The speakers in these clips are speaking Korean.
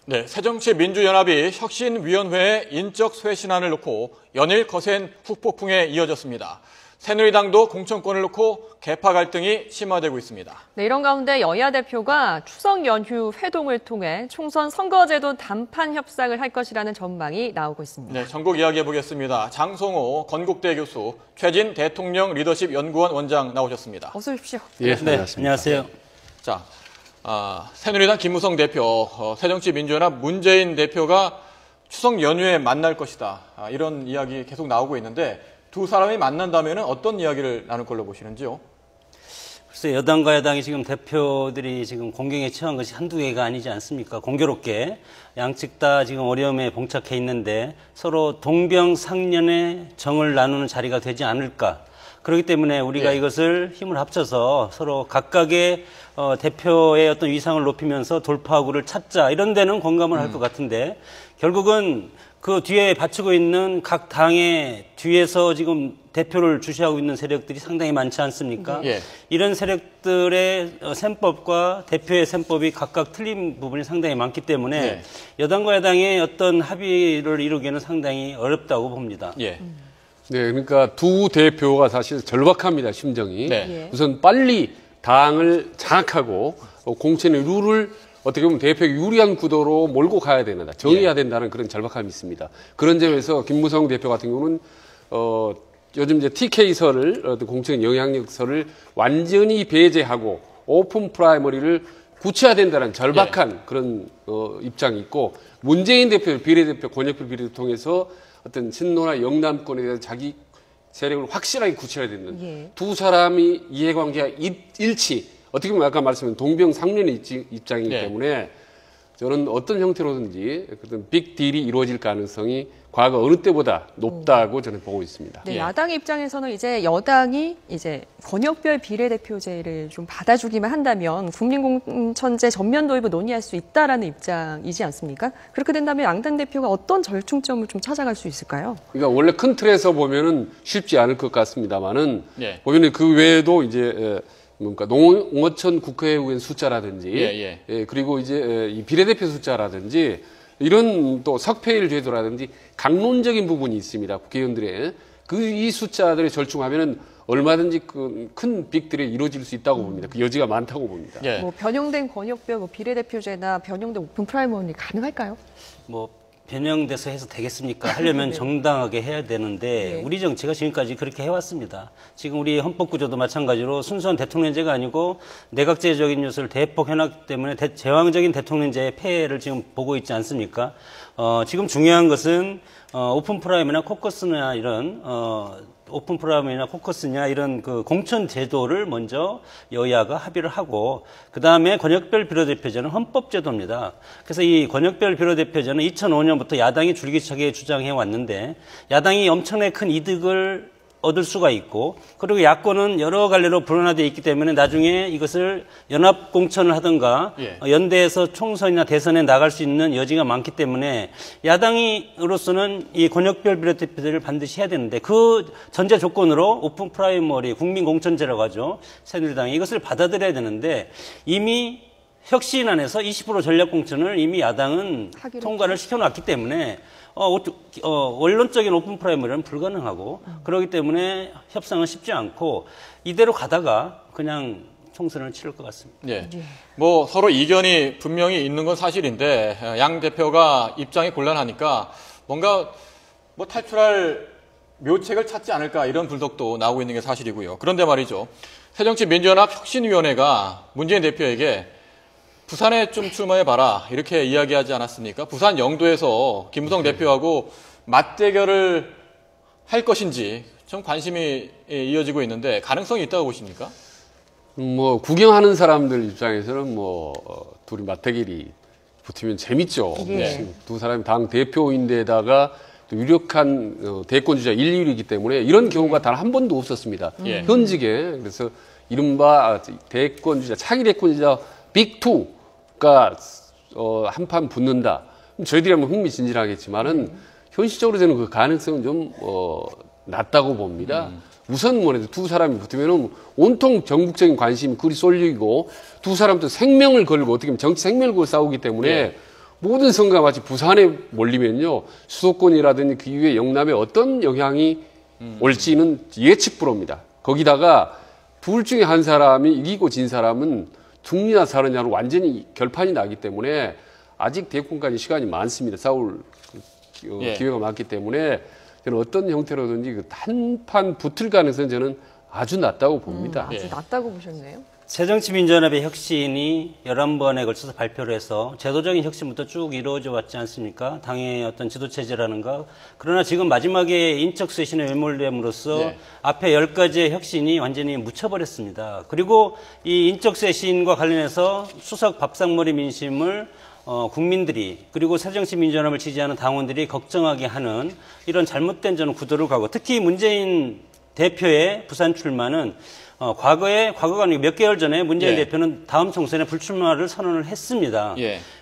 네, 새정치민주연합이 혁신위원회의 인적 쇄신안을 놓고 연일 거센 후폭풍에 이어졌습니다. 새누리당도 공천권을 놓고 계파 갈등이 심화되고 있습니다. 네, 이런 가운데 여야 대표가 추석 연휴 회동을 통해 총선 선거제도 단판 협상을 할 것이라는 전망이 나오고 있습니다. 네, 전국 이야기해보겠습니다. 장성호 건국대 교수, 최진 대통령 리더십 연구원 원장 나오셨습니다. 어서 오십시오. 예, 네, 안녕하세요. 자, 새누리당 김무성 대표, 새정치민주연합 문재인 대표가 추석 연휴에 만날 것이다. 이런 이야기 계속 나오고 있는데 두 사람이 만난다면 어떤 이야기를 나눌 걸로 보시는지요? 글쎄 여당과 야당이 지금 대표들이 지금 공경에 처한 것이 한두 개가 아니지 않습니까? 공교롭게 양측 다 지금 어려움에 봉착해 있는데 서로 동병상련의 정을 나누는 자리가 되지 않을까. 그렇기 때문에 우리가 이것을 힘을 합쳐서 서로 각각의 대표의 어떤 위상을 높이면서 돌파구를 찾자 이런 데는 공감을 할 것 같은데 결국은 그 뒤에 받치고 있는 각 당의 뒤에서 지금 대표를 주시하고 있는 세력들이 상당히 많지 않습니까? 이런 세력들의 셈법과 대표의 셈법이 각각 틀린 부분이 상당히 많기 때문에 여당과 야당의 어떤 합의를 이루기에는 상당히 어렵다고 봅니다. 네, 그러니까 두 대표가 사실 절박합니다, 심정이. 우선 빨리 당을 장악하고 공천의 룰을 어떻게 보면 대표에게 유리한 구도로 몰고 가야 된다, 정해야 된다는 그런 절박함이 있습니다. 그런 점에서 김무성 대표 같은 경우는 요즘 이제 TK설을 공천 영향력설을 완전히 배제하고 오픈 프라이머리를 굳혀야 된다는 절박한 그런 입장이 있고 문재인 대표, 비례대표, 권역별 비례를 통해서 어떤 친노나 영남권에 대한 자기 세력을 확실하게 굳혀야 되는 두 사람이 이해관계가 일치. 어떻게 보면 아까 말씀드린 동병상련의 입장이기 때문에 저는 어떤 형태로든지 그런 빅딜이 이루어질 가능성이 과거 어느 때보다 높다고 저는 보고 있습니다. 네, 야당의 입장에서는 이제 여당이 이제 권역별 비례대표제를 좀 받아주기만 한다면 국민공천제 전면 도입을 논의할 수 있다라는 입장이지 않습니까? 그렇게 된다면 양당 대표가 어떤 절충점을 좀 찾아갈 수 있을까요? 그러니까 원래 큰 틀에서 보면은 쉽지 않을 것 같습니다만은 보면은 그 외에도 이제 뭔가 농어촌 국회의원 숫자라든지 그리고 이제 이 비례대표 숫자라든지 이런 또 석패율 제도라든지 강론적인 부분이 있습니다. 국회의원들의 이 숫자들이 절충하면은 얼마든지 큰 빅들이 이루어질 수 있다고 봅니다. 그 여지가 많다고 봅니다. 뭐 변형된 권역별 비례대표제나 변형된 오픈 프라이머리 가능할까요? 변형돼서 해서 되겠습니까? 하려면 정당하게 해야 되는데 우리 정치가 지금까지 그렇게 해왔습니다. 지금 우리 헌법구조도 마찬가지로 순수한 대통령제가 아니고 내각제적인 요소를 대폭 해놨기 때문에 제왕적인 대통령제의 폐해를 지금 보고 있지 않습니까? 지금 중요한 것은 오픈 프라임이나 코커스나 이런 오픈 프라임이나 코커스냐 이런 그 공천 제도를 먼저 여야가 합의를 하고 그 다음에 권역별 비례대표제는 헌법제도입니다. 그래서 이 권역별 비례대표제는 2005년부터 야당이 줄기차게 주장해 왔는데 야당이 엄청나게 큰 이득을 얻을 수가 있고 그리고 야권은 여러 갈래로 분화되어 있기 때문에 나중에 이것을 연합 공천을 하든가 연대해서 총선이나 대선에 나갈 수 있는 여지가 많기 때문에 야당으로서는 이 권역별 비례대표제를 반드시 해야 되는데 그 전제 조건으로 오픈 프라이머리 국민공천제라고 하죠. 새누리당이 이것을 받아들여야 되는데 이미 혁신안에서 20% 전략공천을 이미 야당은 통과를 시켜놨기 때문에 원론적인 오픈 프라이머리는 불가능하고 그렇기 때문에 협상은 쉽지 않고 이대로 가다가 그냥 총선을 치를 것 같습니다. 뭐 서로 이견이 분명히 있는 건 사실인데 양 대표가 입장이 곤란하니까 뭔가 뭐 탈출할 묘책을 찾지 않을까 이런 분석도 나오고 있는 게 사실이고요. 그런데 말이죠. 새정치민주연합 혁신위원회가 문재인 대표에게 부산에 좀 출마해봐라 이렇게 이야기하지 않았습니까? 부산 영도에서 김무성 대표하고 맞대결을 할 것인지 좀 관심이 이어지고 있는데 가능성이 있다고 보십니까? 뭐 구경하는 사람들 입장에서는 둘이 맞대결이 붙으면 재밌죠. 두 사람이 당 대표인데다가 또 유력한 대권주자 1, 2위이기 때문에 이런 경우가 단 한 번도 없었습니다. 현직에. 그래서 이른바 대권주자, 차기 대권주자 빅2가 한판 붙는다. 저희들이 흥미진진하겠지만은 현실적으로 저는 그 가능성은 좀 낮다고 봅니다. 우선 뭐래도 두 사람이 붙으면은 온통 전국적인 관심이 그리 쏠리고 두 사람도 생명을 걸고 어떻게 보면 정치 생명을 걸고 싸우기 때문에 모든 선거가 마치 부산에 몰리면요. 수도권이라든지 그 이후에 영남에 어떤 영향이 올지는 예측 불허입니다. 거기다가 둘 중에 한 사람이 이기고 진 사람은 죽느냐 사느냐로 완전히 결판이 나기 때문에 아직 대권까지 시간이 많습니다. 싸울 기회가 많기 때문에 저는 어떤 형태로든지 그 한판 붙을 가능성은 저는 아주 낮다고 봅니다. 아주 낮다고 보셨네요. 새정치민주연합의 혁신이 11번에 걸쳐서 발표를 해서 제도적인 혁신부터 쭉 이루어져 왔지 않습니까? 당의 어떤 지도체제라는가. 그러나 지금 마지막에 인적 쇄신에 매몰됨으로써 앞에 10가지의 혁신이 완전히 묻혀버렸습니다. 그리고 이 인적 쇄신과 관련해서 수석 밥상머리 민심을 국민들이 그리고 새정치민주연합을 지지하는 당원들이 걱정하게 하는 이런 잘못된 저는 구도를 가고 특히 문재인 대표의 부산 출마는 과거가 아니고 몇 개월 전에 문재인 대표는 다음 총선에 불출마를 선언을 했습니다.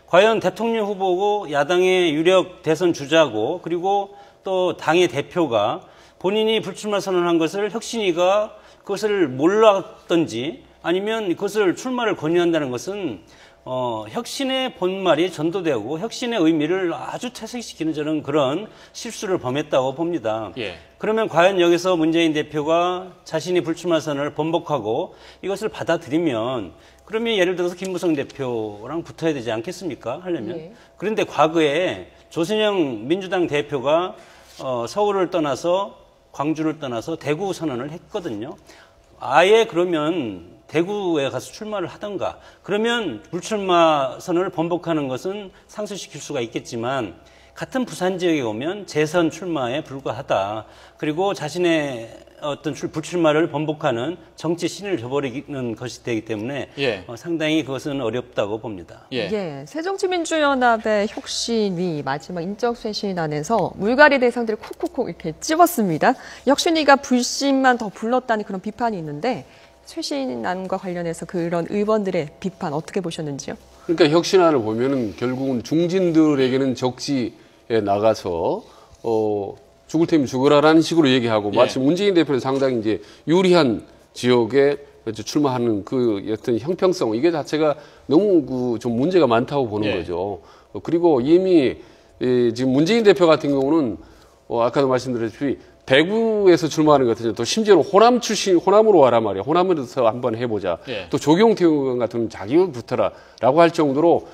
과연 대통령 후보고 야당의 유력 대선 주자고 그리고 또 당의 대표가 본인이 불출마 선언한 것을 혁신위가 그것을 몰랐던지 아니면 그것을 출마를 권유한다는 것은 혁신의 본말이 전도되고 혁신의 의미를 아주 퇴색시키는 저는 그런 실수를 범했다고 봅니다. 그러면 과연 여기서 문재인 대표가 자신이 불출마 선언을 번복하고 이것을 받아들이면 그러면 예를 들어서 김무성 대표랑 붙어야 되지 않겠습니까? 하려면. 그런데 과거에 조순영 민주당 대표가 서울을 떠나서 광주를 떠나서 대구 선언을 했거든요. 아예 그러면 대구에 가서 출마를 하던가 그러면 불출마 선언을 번복하는 것은 상쇄시킬 수가 있겠지만 같은 부산 지역에 오면 재선 출마에 불과하다. 그리고 자신의 어떤 불출마를 번복하는 정치 신을 저버리는 것이 되기 때문에 상당히 그것은 어렵다고 봅니다. 새정치민주연합의 혁신위 마지막 인적쇄신안에서 물갈이 대상들을 콕콕콕 이렇게 찝었습니다. 혁신위가 불신만 더 불렀다는 그런 비판이 있는데 쇄신안과 관련해서 그런 의원들의 비판 어떻게 보셨는지요? 그러니까 혁신안을 보면은 결국은 중진들에게는 적지에 나가서 죽을 테면 죽으라라는 식으로 얘기하고 마치 문재인 대표는 상당히 이제 유리한 지역에 출마하는 그 어떤 형평성 이게 자체가 너무 좀 문제가 많다고 보는 거죠. 그리고 이미 지금 문재인 대표 같은 경우는 아까도 말씀드렸듯이 대구에서 출마하는 것 같은데 또 심지어는 호남 출신, 호남으로 와라 말이야. 호남에서 한번 해보자. 또 조경태 의원 같은 경우는 자기가 붙어라라고 할 정도로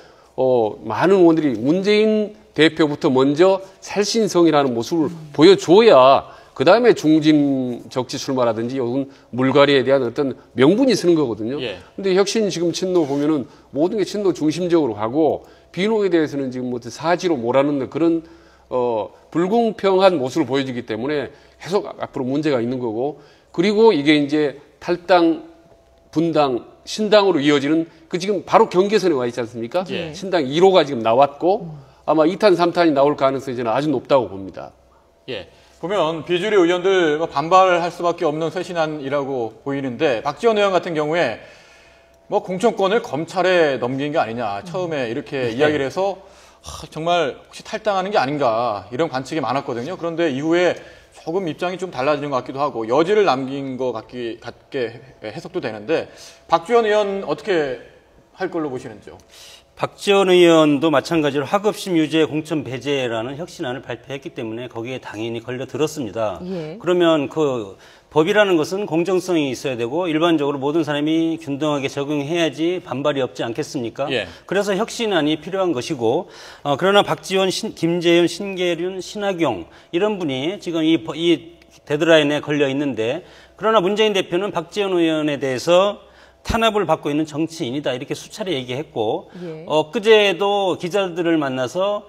많은 의원들이 문재인 대표부터 먼저 살신성이라는 모습을 보여줘야 그 다음에 중진 적지 출마라든지 혹은 물갈이에 대한 어떤 명분이 서는 거거든요. 근데 혁신 지금 친노 보면은 모든 게 친노 중심적으로 가고 비노에 대해서는 지금 뭐 사지로 몰아넣는 그런 불공평한 모습을 보여주기 때문에 계속 앞으로 문제가 있는 거고 그리고 이게 이제 탈당, 분당, 신당으로 이어지는 그 지금 바로 경계선에 와 있지 않습니까? 신당 1호가 지금 나왔고 아마 2탄, 3탄이 나올 가능성이 저는 아주 높다고 봅니다. 보면 비주류 의원들 반발할 수밖에 없는 쇄신안이라고 보이는데 박지원 의원 같은 경우에 뭐 공천권을 검찰에 넘긴 게 아니냐 처음에 이렇게 이야기를 해서 정말 혹시 탈당하는 게 아닌가 이런 관측이 많았거든요. 그런데 이후에 조금 입장이 좀 달라지는 것 같기도 하고 여지를 남긴 것 같게 해석도 되는데 박지원 의원 어떻게 할 걸로 보시는지요? 박지원 의원도 마찬가지로 하급심 유죄 공천 배제라는 혁신안을 발표했기 때문에 거기에 당연히 걸려들었습니다. 그러면 그 법이라는 것은 공정성이 있어야 되고 일반적으로 모든 사람이 균등하게 적용해야지 반발이 없지 않겠습니까? 그래서 혁신안이 필요한 것이고 그러나 박지원, 김재현, 신계륜, 신하경 이런 분이 지금 이 데드라인에 걸려 있는데 그러나 문재인 대표는 박지원 의원에 대해서 탄압을 받고 있는 정치인이다 이렇게 수차례 얘기했고 엊그제도 기자들을 만나서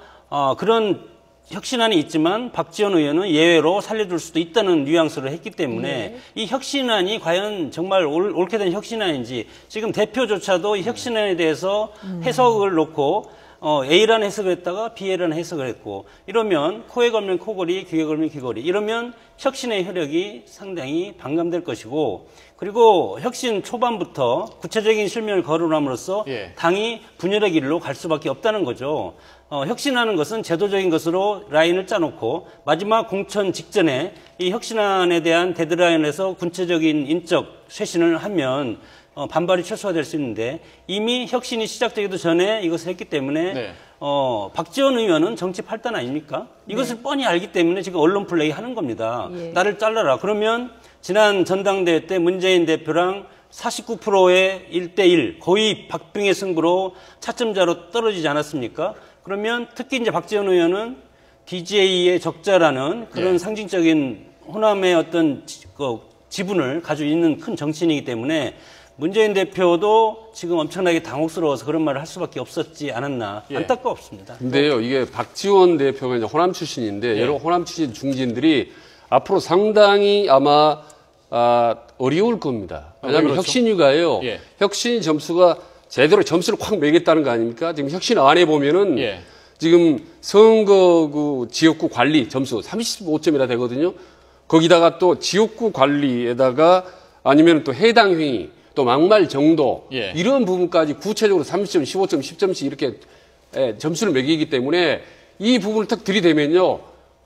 그런 혁신안이 있지만 박지원 의원은 예외로 살려둘 수도 있다는 뉘앙스를 했기 때문에 이 혁신안이 과연 정말 옳게 된 혁신안인지 지금 대표조차도 이 혁신안에 대해서 해석을 놓고 A라는 해석을 했다가 B라는 해석을 했고 이러면 코에 걸면 코걸이, 귀에 걸면 귀걸이 이러면 혁신의 혈액이 상당히 반감될 것이고 그리고 혁신 초반부터 구체적인 실명을 거론함으로써 당이 분열의 길로 갈 수밖에 없다는 거죠. 혁신하는 것은 제도적인 것으로 라인을 짜놓고 마지막 공천 직전에 이 혁신안에 대한 데드라인에서 군체적인 인적 쇄신을 하면 반발이 최소화될 수 있는데 이미 혁신이 시작되기도 전에 이것을 했기 때문에 네. 박지원 의원은 정치 팔단 아닙니까? 이것을 뻔히 알기 때문에 지금 언론 플레이 하는 겁니다. 예. 나를 잘라라. 그러면 지난 전당대회 때 문재인 대표랑 49%의 1대1 거의 박빙의 승부로 차점자로 떨어지지 않았습니까? 그러면 특히 이제 박지원 의원은 DJ의 적자라는 그런 예. 상징적인 호남의 어떤 지분을 가지고 있는 큰 정치인이기 때문에 문재인 대표도 지금 엄청나게 당혹스러워서 그런 말을 할 수밖에 없었지 않았나 예. 안타깝습니다. 근데요, 이게 박지원 대표가 이제 호남 출신인데 예. 여러 호남 출신 중진들이 앞으로 상당히 아마 어려울 겁니다. 왜냐하면 그렇죠? 혁신위가요, 예. 혁신 점수가 제대로 점수를 확 매겠다는 거 아닙니까? 지금 혁신 안에 보면은 예. 지금 선거 지역구 관리 점수 35점이나 되거든요. 거기다가 또 지역구 관리에다가 아니면 또 해당 행위, 또 막말 정도 예. 이런 부분까지 구체적으로 30점, 15점, 10점씩 이렇게 점수를 매기기 때문에 이 부분을 딱 들이대면요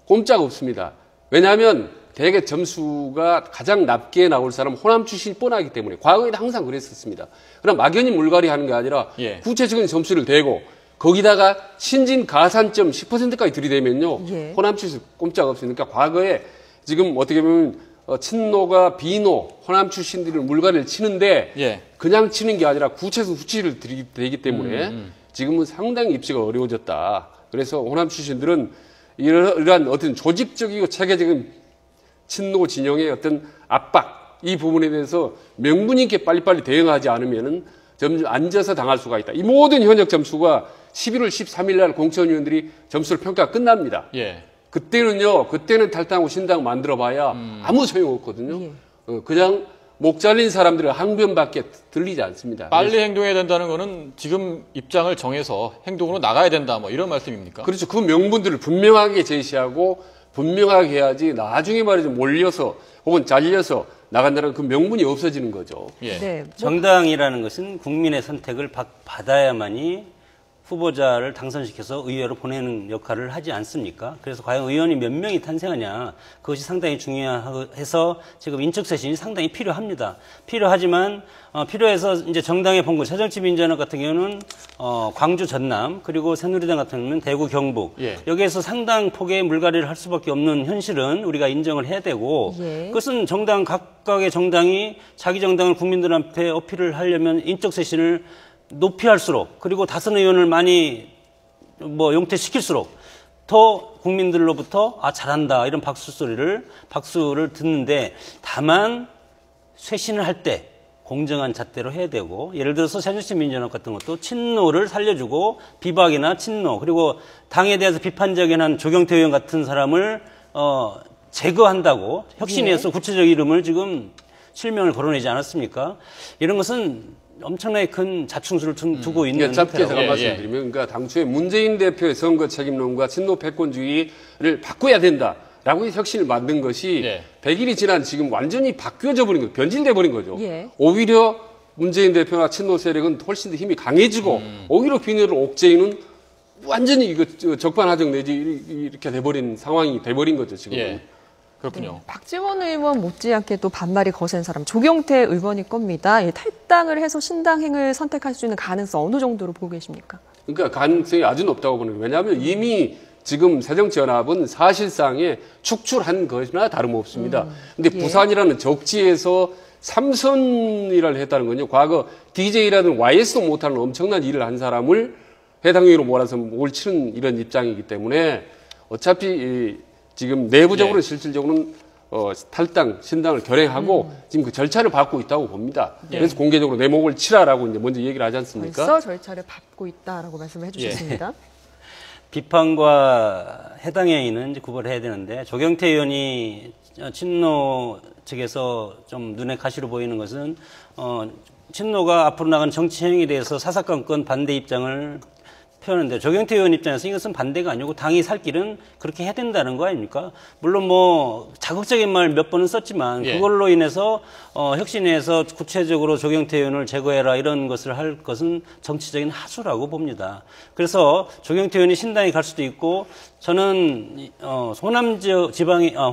꼼짝 없습니다. 왜냐하면 대개 점수가 가장 낮게 나올 사람은 호남 출신이 뻔하기 때문에 과거에도 항상 그랬었습니다. 그럼 막연히 물갈이 하는 게 아니라 예. 구체적인 점수를 대고 거기다가 신진 가산점 10%까지 들이대면요 예. 호남 출신 꼼짝 없으니까 과거에 지금 어떻게 보면 친노가 비노 호남 출신들을 물갈이를 치는데 예. 그냥 치는 게 아니라 구체적 수치를 들이대기 때문에 지금은 상당히 입지가 어려워졌다. 그래서 호남 출신들은 이러한 어떤 조직적이고 체계적인 친노 진영의 어떤 압박 이 부분에 대해서 명분 있게 빨리빨리 대응하지 않으면은 점점 앉아서 당할 수가 있다. 이 모든 현역 점수가 11월 13일 날 공천위원들이 점수를 평가가 끝납니다. 예. 그때는 탈당하고 신당 만들어봐야 아무 소용없거든요. 그냥 목 잘린 사람들의 항변밖에 들리지 않습니다. 빨리 행동해야 된다는 거는 지금 입장을 정해서 행동으로 나가야 된다 뭐 이런 말씀입니까? 그렇죠. 그 명분들을 분명하게 제시하고 분명하게 해야지 나중에 말이죠 몰려서 혹은 잘려서 나간다는 그 명분이 없어지는 거죠. 예. 네. 정당이라는 것은 국민의 선택을 받아야만이 후보자를 당선시켜서 의회로 보내는 역할을 하지 않습니까? 그래서 과연 의원이 몇 명이 탄생하냐 그것이 상당히 중요해서 지금 인적쇄신이 상당히 필요합니다. 필요하지만 필요해서 이제 정당의 본부 새정치민주연합 같은 경우는 광주 전남 그리고 새누리당 같은 경우는 대구 경북 예. 여기에서 상당 폭의 물갈이를 할 수밖에 없는 현실은 우리가 인정을 해야 되고 예. 그것은 각각의 정당이 자기 정당을 국민들한테 어필을 하려면 인적쇄신을 높이 할수록 그리고 다선 의원을 많이 용퇴시킬수록 더 국민들로부터 잘한다 이런 박수를 듣는데 다만 쇄신을 할 때 공정한 잣대로 해야 되고 예를 들어서 새정치민주연합 같은 것도 친노를 살려주고 비박이나 친노 그리고 당에 대해서 비판적인 한 조경태 의원 같은 사람을 제거한다고 혁신위에서 구체적 이름을 지금 실명을 거론하지 않았습니까? 이런 것은 엄청나게 큰 자충수를 두고 있는 짧게 제가 예, 말씀드리면 그러니까 당초에 문재인 대표의 선거 책임론과 친노 패권주의를 바꿔야 된다라고 혁신을 만든 것이 예. 100일이 지난 지금 완전히 바뀌어져 버린 거죠. 변질돼 버린 거죠. 예. 오히려 문재인 대표나 친노 세력은 훨씬 더 힘이 강해지고 오히려 비늘을 옥죄이는 완전히 적반하장 내지 이렇게 돼버린 상황이 돼버린 거죠 지금. 예. 그렇군요. 네. 박지원 의원 못지않게 또 반발이 거센 사람 조경태 의원일 겁니다. 탈당을 해서 신당행을 선택할 수 있는 가능성 어느 정도로 보고 계십니까? 그러니까 가능성이 아주 높다고 보는 거예요. 왜냐하면 이미 지금 새정치연합은 사실상에 축출한 것이나 다름없습니다. 근데 예. 부산이라는 적지에서 3선이라를 했다는 건요. 과거 DJ라든 YS도 못하는 엄청난 일을 한 사람을 해당위로 몰아서 몰치는 이런 입장이기 때문에 어차피 지금 내부적으로 예. 실질적으로는 탈당, 신당을 결행하고 지금 그 절차를 밟고 있다고 봅니다. 예. 그래서 공개적으로 내 목을 치라라고 이제 먼저 얘기를 하지 않습니까? 벌써 절차를 밟고 있다라고 말씀을 해주셨습니다. 비판과 해당 행위는 이제 구별해야 되는데 조경태 의원이 친노 측에서 좀 눈에 가시로 보이는 것은 친노가 앞으로 나가는 정치 행위에 대해서 사사건건 반대 입장을 표현하는데 조경태 의원 입장에서 이것은 반대가 아니고 당이 살 길은 그렇게 해야 된다는 거 아닙니까? 물론 뭐 자극적인 말 몇 번은 썼지만 그걸로 인해서 혁신위에서 구체적으로 조경태 의원을 제거해라 이런 것을 할 것은 정치적인 하수라고 봅니다. 그래서 조경태 의원이 신당에 갈 수도 있고 저는 호남 지역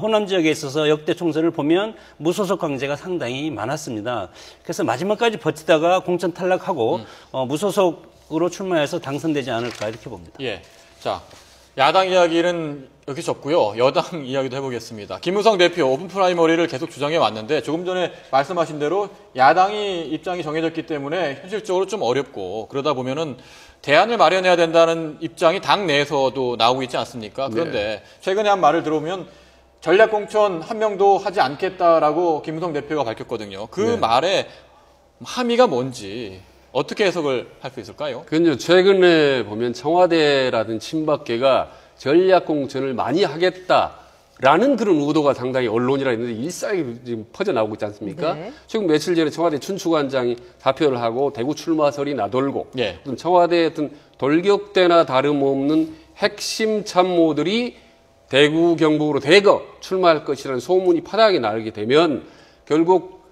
호남 지역에 있어서 역대 총선을 보면 무소속 강제가 상당히 많았습니다. 그래서 마지막까지 버티다가 공천 탈락하고 무소속으로 출마해서 당선되지 않을까 이렇게 봅니다. 예. 자, 야당 이야기는 여기 접고요. 여당 이야기도 해보겠습니다. 김무성 대표 오픈 프라이머리를 계속 주장해 왔는데 조금 전에 말씀하신 대로 야당이 입장이 정해졌기 때문에 현실적으로 좀 어렵고 그러다 보면은 대안을 마련해야 된다는 입장이 당 내에서도 나오고 있지 않습니까? 그런데 최근에 한 말을 들어보면 전략공천 한 명도 하지 않겠다라고 김무성 대표가 밝혔거든요. 그 말에 함의가 뭔지 어떻게 해석을 할 수 있을까요? 그건요, 최근에 보면 청와대라든 친박계가 전략공천을 많이 하겠다라는 그런 의도가 상당히 언론이라 있는데 일상이 지금 퍼져나오고 있지 않습니까? 네. 최근 며칠 전에 청와대 춘추관장이 사표를 하고 대구 출마설이 나돌고 예. 청와대의 어떤 돌격대나 다름없는 핵심 참모들이 대구 경북으로 대거 출마할 것이라는 소문이 파다하게 나게 되면 결국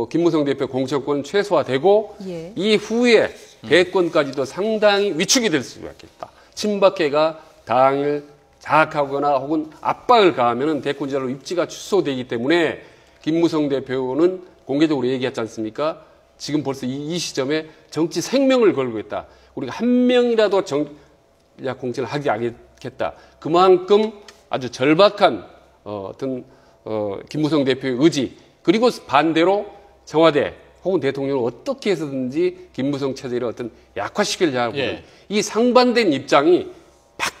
김무성 대표 공천권 최소화되고 이후에 대권까지도 상당히 위축이 될 수가 있겠다. 친박계가 당을 장악하거나 혹은 압박을 가하면 대권자로 입지가 취소되기 때문에 김무성 대표는 공개적으로 얘기했지 않습니까? 지금 벌써 이 시점에 정치 생명을 걸고 있다. 우리가 한 명이라도 전략 공천을 하지 않겠다. 그만큼 아주 절박한 김무성 대표의 의지 그리고 반대로 청와대 혹은 대통령을 어떻게 해서든지 김무성 체제를 어떤 약화시키려고 하는 이 상반된 입장이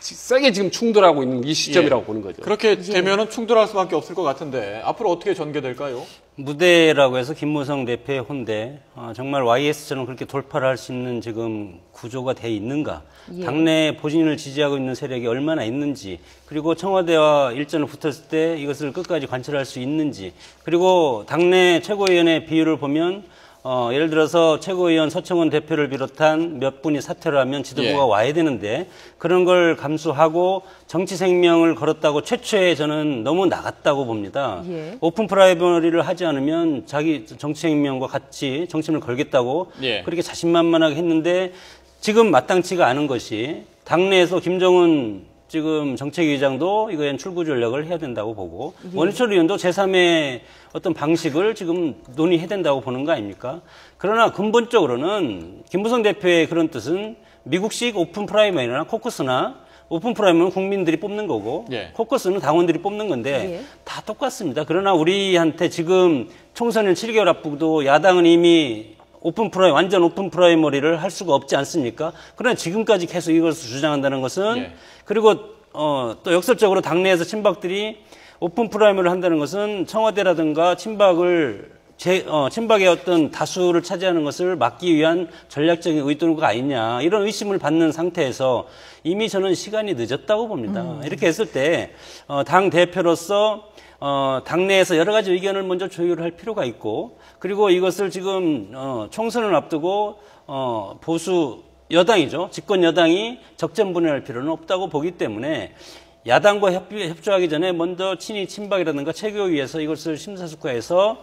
세게 지금 충돌하고 있는 이 시점이라고 보는 거죠. 그렇게 되면은 충돌할 수밖에 없을 것 같은데 앞으로 어떻게 전개될까요? 무대라고 해서 김무성 대표의 혼대 정말 YS처럼 그렇게 돌파를 할 수 있는 지금 구조가 돼 있는가? 당내 본인을 지지하고 있는 세력이 얼마나 있는지 그리고 청와대와 일전을 붙었을 때 이것을 끝까지 관철할 수 있는지 그리고 당내 최고위원의 비율을 보면 예를 들어서 최고위원 서청원 대표를 비롯한 몇 분이 사퇴를 하면 지도부가 와야 되는데 그런 걸 감수하고 정치 생명을 걸었다고 최초에 저는 너무 나갔다고 봅니다. 오픈 프라이머리를 하지 않으면 자기 정치 생명과 같이 정치를 걸겠다고 그렇게 자신만만하게 했는데 지금 마땅치가 않은 것이 당내에서 김정은 지금 정책위의장도 이거엔 출구 전략을 해야 된다고 보고 원희철 의원도 제3의 어떤 방식을 지금 논의해야 된다고 보는 거 아닙니까? 그러나 근본적으로는 김무성 대표의 그런 뜻은 미국식 오픈 프라이머리나 코커스나 오픈 프라이머리는 국민들이 뽑는 거고 코커스는 당원들이 뽑는 건데 다 똑같습니다. 그러나 우리한테 지금 총선을 7개월 앞두고도 야당은 이미 완전 오픈 프라이머리를 할 수가 없지 않습니까? 그러나 지금까지 계속 이것을 주장한다는 것은 그리고 또 역설적으로 당내에서 친박들이 오픈 프라이머리를 한다는 것은 청와대라든가 친박의 어떤 다수를 차지하는 것을 막기 위한 전략적인 의도가 아니냐 이런 의심을 받는 상태에서 이미 저는 시간이 늦었다고 봅니다. 이렇게 했을 때 당 대표로서 당내에서 여러 가지 의견을 먼저 조율할 필요가 있고 그리고 이것을 지금 총선을 앞두고 보수 여당이죠. 집권 여당이 적전분해할 필요는 없다고 보기 때문에 야당과 협조하기 전에 먼저 친이 친박이라든가 최고위에서 이것을 심사숙고해서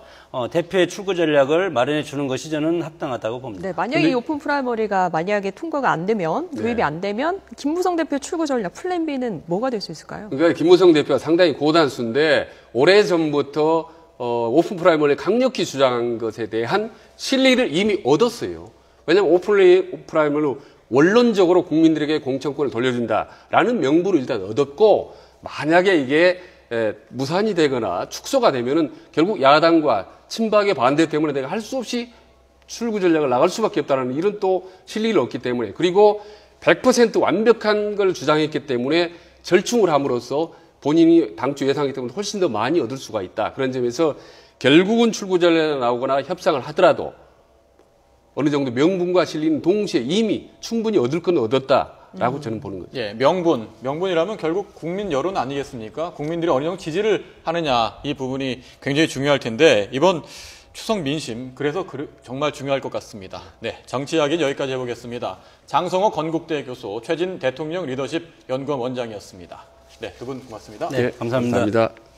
대표의 출구 전략을 마련해 주는 것이 저는 합당하다고 봅니다. 네, 만약에 이 오픈 프라이머리가 만약에 통과가 안 되면 도입이 안 되면 김무성 대표 출구 전략 플랜 B는 뭐가 될 수 있을까요? 그러니까 김무성 대표가 상당히 고단수인데 오래전부터 오픈 프라이머리를 강력히 주장한 것에 대한 실리를 이미 얻었어요. 왜냐하면 오픈 프라이머리로 원론적으로 국민들에게 공천권을 돌려준다라는 명분을 일단 얻었고 만약에 이게 무산이 되거나 축소가 되면은 결국 야당과 친박의 반대 때문에 내가 할 수 없이 출구 전략을 나갈 수밖에 없다는 이런 또 실리를 얻기 때문에 그리고 100% 완벽한 걸 주장했기 때문에 절충을 함으로써 본인이 당초 예상했기 때문에 훨씬 더 많이 얻을 수가 있다. 그런 점에서 결국은 출구 전략이 나오거나 협상을 하더라도 어느 정도 명분과 실리는 동시에 이미 충분히 얻을 건 얻었다라고 저는 보는 거죠. 명분이라면 결국 국민 여론 아니겠습니까? 국민들이 어느 정도 지지를 하느냐 이 부분이 굉장히 중요할 텐데 이번 추석 민심, 그래서 정말 중요할 것 같습니다. 네, 정치 이야기는 여기까지 해보겠습니다. 장성호 건국대 교수, 최진 대통령 리더십 연구원 원장이었습니다. 네, 두 분 고맙습니다. 네, 감사합니다. 감사합니다.